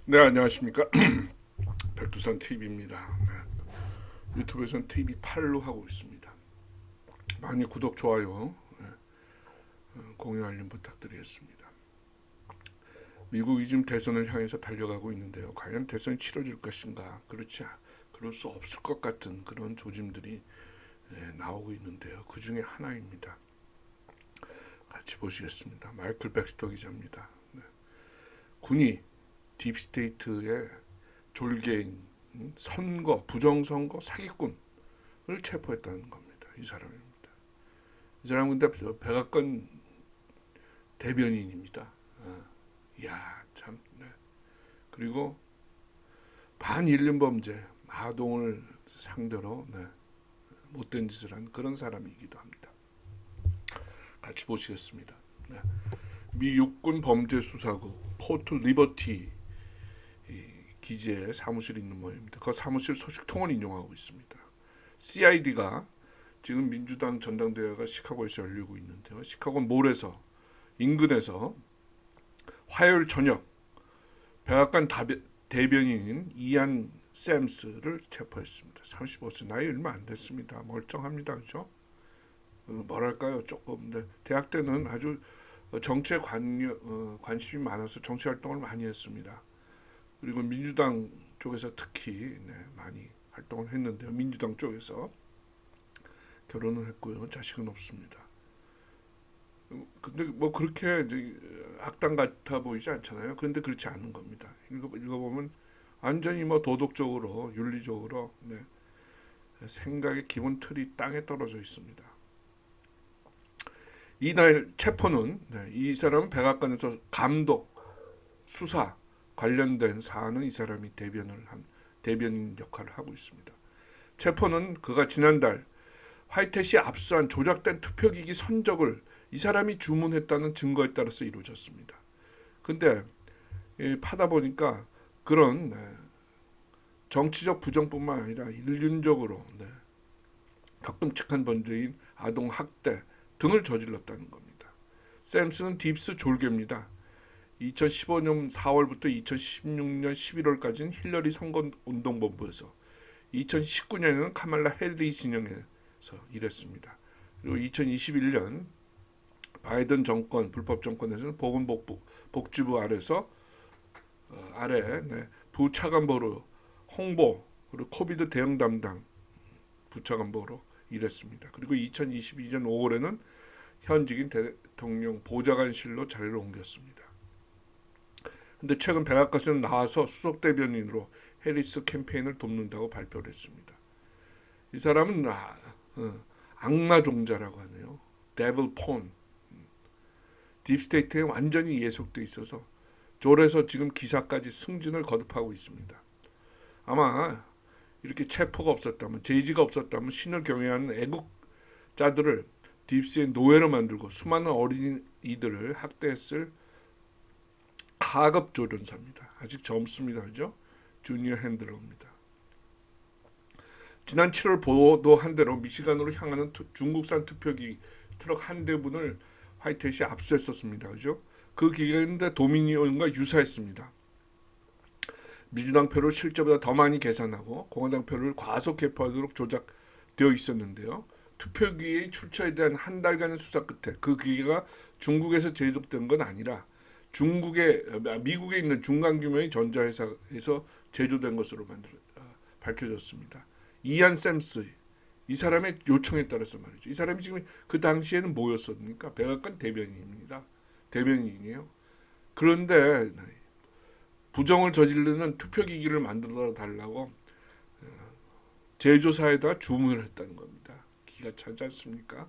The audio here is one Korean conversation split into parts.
네, 안녕하십니까. 백두산 TV입니다. 네, 유튜브에서는 TV 8로 하고 있습니다. 많이 구독, 좋아요, 공유, 알림 부탁드리겠습니다. 미국이 지금 대선을 향해서 달려가고 있는데요. 과연 대선이 치러질 것인가? 그럴 수 없을 것 같은 그런 조짐들이 나오고 있는데요. 그 중에 하나입니다. 같이 보시겠습니다. 마이클 백스터 기자입니다. 네. 군이 딥스테이트의 졸개인, 선거, 부정선거, 사기꾼을 체포했다는 겁니다. 이 사람입니다. 이 사람은 근데 백악관 대변인입니다. 이야, 참. 네. 그리고 반인륜 범죄, 아동을 상대로 못된 짓을 한 그런 사람이기도 합니다. 같이 보시겠습니다. 네. 미 육군 범죄수사국 포트 리버티 기지에 사무실이 있는 모양입니다. 그 사무실 소식통을 인용하고 있습니다. CID가 지금 민주당 전당대회가 시카고에서 열리고 있는데요. 시카고 몰에서 인근에서 화요일 저녁 백악관 대변인인 이안 샘스를 체포했습니다. 35세, 나이 얼마 안 됐습니다. 멀쩡합니다. 그죠? 뭐랄까요, 조금. 대학 때는 아주 정치에 관심이 많아서 정치 활동을 많이 했습니다. 그리고 민주당 쪽에서 특히 많이 활동을 했는데요. 민주당 쪽에서 결혼을 했고요. 자식은 없습니다. 근데 뭐 그렇게 악당 같아 보이지 않잖아요. 그런데 그렇지 않은 겁니다. 읽어보면 완전히 뭐 도덕적으로, 윤리적으로 생각의 기본 틀이 땅에 떨어져 있습니다. 이날 체포는 이 사람은 백악관에서 감독, 수사 관련된 사안은 이 사람이 대변인 역할을 하고 있습니다. 체포는 그가 지난달 화이트햇이 압수한 조작된 투표기기 선적을 이 사람이 주문했다는 증거에 따라서 이루어졌습니다. 근데 파다 보니까 그런 정치적 부정뿐만 아니라 인륜적으로 더 끔찍한 범죄인 아동 학대 등을 저질렀다는 겁니다. 샘스는 딥스 졸개입니다. 2015년 4월부터 2016년 11월까지는 힐러리 선거운동본부에서 2019년에는 카말라 헬리 진영에서 일했습니다. 그리고 2021년 바이든 정권, 불법 정권에서는 보건복지부 아래 부차관보로 홍보 그리고 코비드 대응 담당 부차관보로 일했습니다. 그리고 2022년 5월에는 현직인 대통령 보좌관실로 자리를 옮겼습니다. 근데 최근 백악관에서 나와서 수석 대변인으로 해리스 캠페인을 돕는다고 발표를 했습니다. 이 사람은 악마 종자라고 하네요. 데빌 폰. 딥스테이트에 완전히 예속돼 있어서 졸에서 지금 기사까지 승진을 거듭하고 있습니다. 아마 이렇게 체포가 없었다면, 제지가 없었다면 신을 경외하는 애국자들을 딥스의 노예로 만들고 수많은 어린이들을 학대했을 하급 조련사입니다. 아직 젊습니다. 그죠? 주니어 핸들러입니다. 지난 7월 보도한 대로 미시간으로 향하는 중국산 투표기 트럭 한 대분을 화이트햇이 압수했었습니다. 그죠? 그 기간인데 도미니온과 유사했습니다. 민주당 표를 실제보다 더 많이 계산하고 공화당 표를 과속 개표하도록 조작되어 있었는데요. 투표기의 출처에 대한 한 달간의 수사 끝에 그 기계가 중국에서 제조된 건 아니라 미국에 있는 중간 규모의 전자회사에서 제조된 것으로 밝혀졌습니다. 이안 샘스 이 사람의 요청에 따라서 말이죠. 이 사람이 지금 그 당시에는 뭐였습니까? 백악관 대변인입니다. 대변인이에요. 그런데 부정을 저지르는 투표기기를 만들어 달라고 제조사에다 주문을 했다는 겁니다. 기가 차지 않습니까?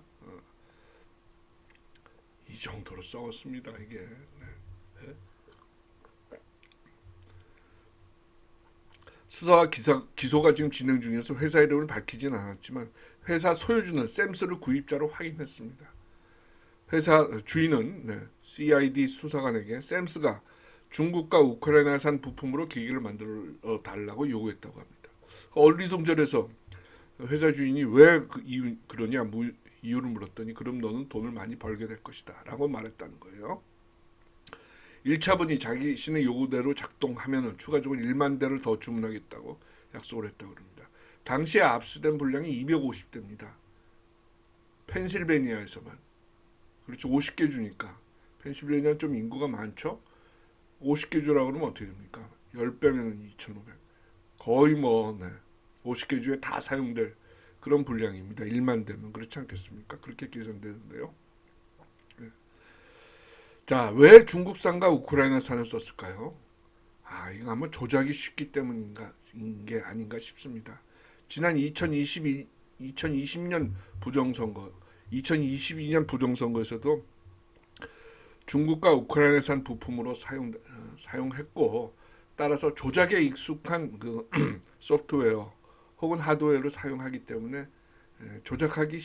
이 정도로 썩었습니다. 이게. 수사와 기소가 지금 진행 중이어서 회사 이름을 밝히진 않았지만 회사 소유주는 샘스를 구입자로 확인했습니다. 회사 주인은 CID 수사관에게 샘스가 중국과 우크라이나산 부품으로 기기를 만들어 달라고 요구했다고 합니다. 어리둥절해서 회사 주인이 왜 그러냐 이유를 물었더니 그럼 너는 돈을 많이 벌게 될 것이다 라고 말했다는 거예요. 1차분이 자신의 요구대로 작동하면 추가적으로 1만 대를 더 주문하겠다고 약속을 했다고 합니다. 당시에 압수된 분량이 250대입니다. 펜실베니아에서만. 그렇죠. 50개 주니까. 펜실베니아는 좀 인구가 많죠. 50개 주라고 그러면 어떻게 됩니까? 10배면 2,500. 거의 50개 주에 다 사용될 그런 분량입니다. 1만 대면. 그렇지 않겠습니까? 그렇게 계산되는데요. 자, 왜 중국산과 우크라이나산을 썼을까요? 이거 아마 조작이 쉽기 때문인 게 아닌가 싶습니다. 지난 2020년 부정선거, 2022년 부정선거에서도 중국과 우크라이나산 부품으로 사용했고, 따라서 조작에 익숙한 그 소프트웨어 혹은 하드웨어를 사용하기 때문에 조작하기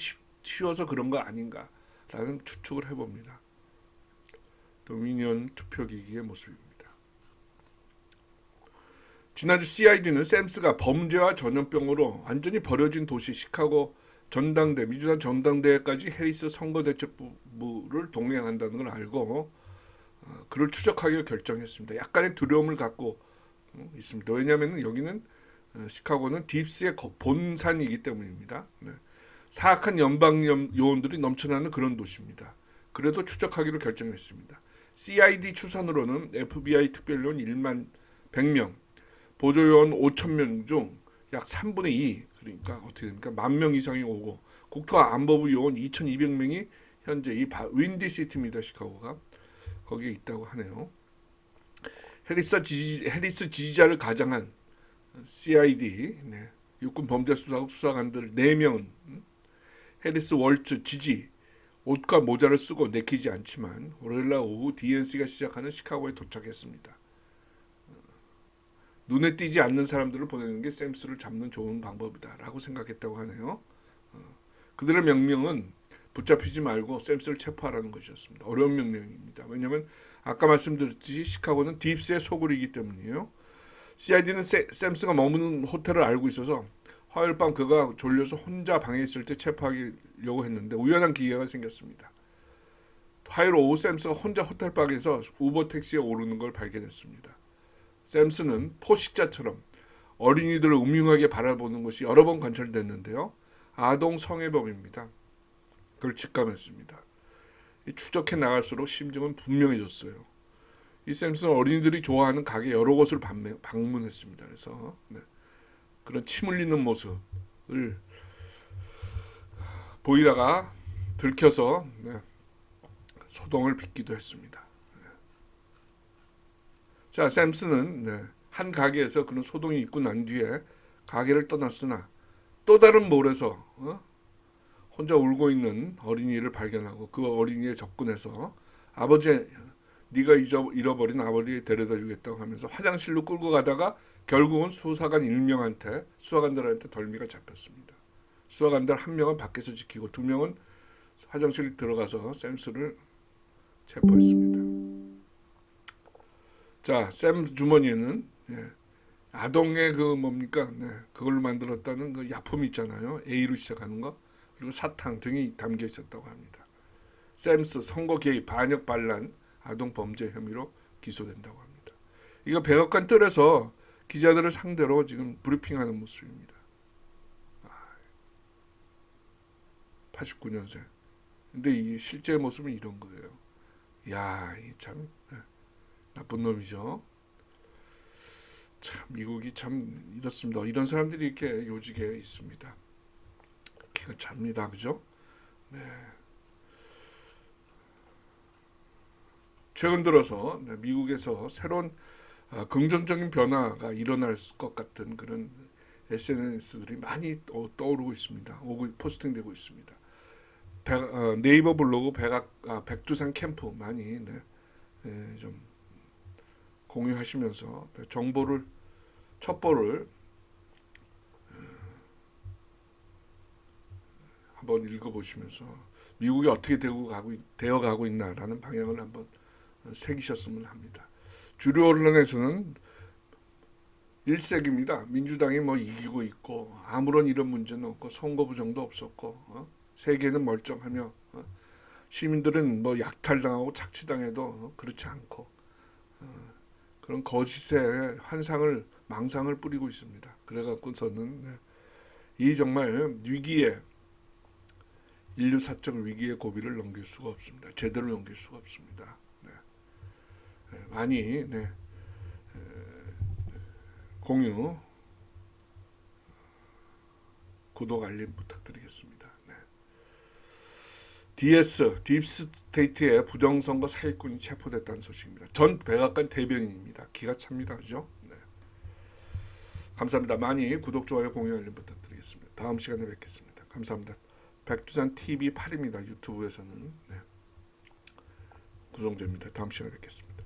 쉬워서 그런 거 아닌가라는 추측을 해봅니다. 도미니언 투표기기의 모습입니다. 지난주 CID는 샘스가 범죄와 전염병으로 완전히 버려진 도시 시카고 전당대, 민주당 전당대회까지 해리스 선거대책부를 동행한다는 걸 알고 그를 추적하기로 결정했습니다. 약간의 두려움을 갖고 있습니다. 왜냐하면 여기는 시카고는 딥스의 본산이기 때문입니다. 사악한 연방 요원들이 넘쳐나는 그런 도시입니다. 그래도 추적하기로 결정했습니다. CID 추산으로는 FBI 특별요원 1만 100명, 보조요원 5,000명 중 약 3분의 2, 그러니까 어떻게 됩니까? 10,000명 이상이 오고 국토안보부 요원 2,200명이 현재 이 윈디시티입니다. 시카고가. 거기에 있다고 하네요. 해리스 지지자를 가장한 CID, 육군 범죄수사국 수사관들 4명은 해리스 월츠 지지, 옷과 모자를 쓰고 내키지 않지만 월요일날 오후 DNC가 시작하는 시카고에 도착했습니다. 눈에 띄지 않는 사람들을 보내는 게 샘스를 잡는 좋은 방법이다라고 생각했다고 하네요. 그들의 명령은 붙잡히지 말고 샘스를 체포하라는 것이었습니다. 어려운 명령입니다. 왜냐하면 아까 말씀드렸듯이 시카고는 딥스의 소굴이기 때문이에요. CID는 샘스가 머무는 호텔을 알고 있어서 화요일 밤 그가 졸려서 혼자 방에 있을 때 체포하려고 했는데 우연한 기회가 생겼습니다. 화요일 오후 샘스가 혼자 호텔방에서 우버 택시에 오르는 걸 발견했습니다. 샘스는 포식자처럼 어린이들을 음흉하게 바라보는 것이 여러 번 관찰됐는데요. 아동 성애범입니다. 그걸 직감했습니다. 추적해 나갈수록 심증은 분명해졌어요. 이 샘스는 어린이들이 좋아하는 가게 여러 곳을 방문했습니다. 그래서 그런 침 흘리는 모습을 보이다가 들켜서 소동을 빚기도 했습니다. 자, 샘스는 한 가게에서 그런 소동이 있고 난 뒤에 가게를 떠났으나 또 다른 몰에서 혼자 울고 있는 어린이를 발견하고 그 어린이에 접근해서 아버지, 네가 잃어버린 아버지 데려다 주겠다고 하면서 화장실로 끌고 가다가 결국은 수사관들한테 덜미가 잡혔습니다. 수사관들 1명은 밖에서 지키고 2명은 화장실 들어가서 샘스를 체포했습니다. 자, 샘 주머니에는 아동의 그걸로 만들었다는 그 약품 있잖아요. A로 시작하는 거. 그리고 사탕 등이 담겨 있었다고 합니다. 샘스 선거 개입, 반역 반란, 아동 범죄 혐의로 기소된다고 합니다. 이거 백악관 뜰에서 기자들을 상대로 지금 브리핑하는 모습입니다. 89년생. 근데 이 실제 모습은 이런 거예요. 야, 참 나쁜 놈이죠. 참 미국이 참 이렇습니다. 이런 사람들이 이렇게 요직에 있습니다. 기가 찹니다, 그죠? 최근 들어서 미국에서 새로운 긍정적인 변화가 일어날 것 같은 그런 SNS들이 많이 떠오르고 있습니다. 포스팅되고 있습니다. 네이버 블로그 백두산 캠프 많이 좀 공유하시면서 첩보를 한번 읽어보시면서 미국이 어떻게 되어가고 있나라는 방향을 한번 새기셨으면 합니다. 주류 언론에서는 일색입니다. 민주당이 이기고 있고 아무런 이런 문제는 없고 선거 부정도 없었고 세계는 멀쩡하며 시민들은 약탈당하고 착취당해도 그렇지 않고 그런 거짓의 환상을 망상을 뿌리고 있습니다. 그래갖고서는 이 정말 위기에 인류사적 위기의 고비를 넘길 수가 없습니다. 제대로 넘길 수가 없습니다. 많이 공유, 구독, 알림 부탁드리겠습니다. DS, 딥스테이트의 부정선거 사기꾼이 체포됐다는 소식입니다. 전 백악관 대변인입니다. 기가 찹니다. 그죠? 감사합니다. 많이 구독, 좋아요, 공유, 알림 부탁드리겠습니다. 다음 시간에 뵙겠습니다. 감사합니다. 백두산 TV 8입니다. 유튜브에서는 구성자입니다. 다음 시간에 뵙겠습니다.